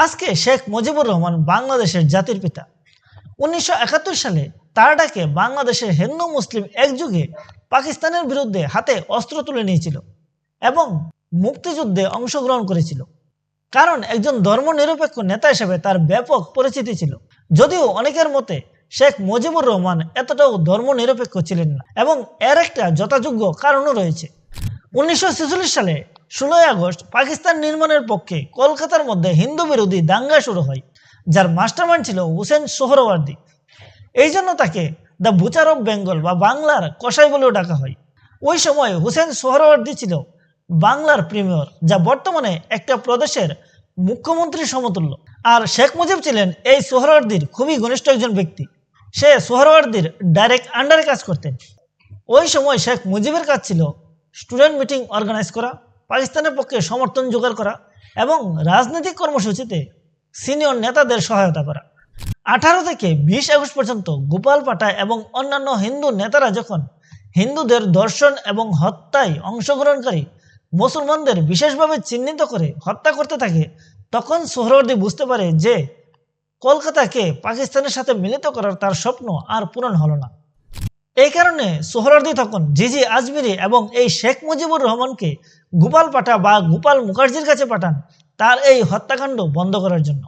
আজকে শেখ মুজিবুর রহমান বাংলাদেশের জাতির পিতা। 1971 সালে তার ডাকে বাংলাদেশের হিন্দু মুসলিম একযুগে পাকিস্তানের বিরুদ্ধে হাতে অস্ত্র তুলে নিয়েছিল এবং মুক্তিযুদ্ধে অংশগ্রহণ করেছিল। কারণ একজন ধর্মনিরপেক্ষ নেতা হিসেবে তার ব্যাপক পরিচিতি ছিল। যদিও অনেকের মতে শেখ মুজিবুর রহমান এতটাও ধর্মনিরপেক্ষ ছিলেন না এবং এর একটা যথাযোগ্য কারণও রয়েছে। 1946 সালে 16 আগস্ট পাকিস্তান নির্মাণের পক্ষে কলকাতার মধ্যে হিন্দু বিরোধী দাঙ্গা শুরু হয়, যার মাস্টারমাইন্ড ছিল হুসেন সোহরাওয়ার্দী। এই জন্য তাকে দ্য বুচার অফ বেঙ্গল বা বাংলার কসাই বলেও ডাকা হয়। ওই সময় হুসেন সোহরাওয়ার্দী ছিল বাংলার প্রিমিয়র, যা বর্তমানে একটা প্রদেশের মুখ্যমন্ত্রীর সমতুল্য। আর শেখ মুজিব ছিলেন এই সোহরাওয়ার্দীর খুবই ঘনিষ্ঠ একজন ব্যক্তি। সে সোহরাওয়ার্দীর ডাইরেক্ট আন্ডারে কাজ করতেন। ওই সময় শেখ মুজিবের কাজ ছিল স্টুডেন্ট মিটিং অর্গানাইজ করা, পাকিস্তানের পক্ষে সমর্থন জোগাড় করা এবং রাজনৈতিক কর্মসূচিতে সিনিয়র নেতাদের সহায়তা করা। 18 থেকে 20 আগস্ট পর্যন্ত গোপাল পাটা এবং অন্যান্য হিন্দু নেতারা যখন হিন্দুদের দর্শন এবং হত্যায় অংশগ্রহণকারী মুসলমানদের বিশেষভাবে চিহ্নিত করে হত্যা করতে থাকে, তখন সোহরাওয়ার্দী বুঝতে পারে যে কলকাতাকে পাকিস্তানের সাথে মিলিত করার তার স্বপ্ন আর পূরণ হলো না। এই কারণে সোহরাওয়ার্দী তখন জিজি আজমিরি এবং এই শেখ মুজিবুর রহমানকে গোপাল পাটা বা গোপাল মুখার্জির কাছে পাঠান তার এই হত্যাকাণ্ড বন্ধ করার জন্য।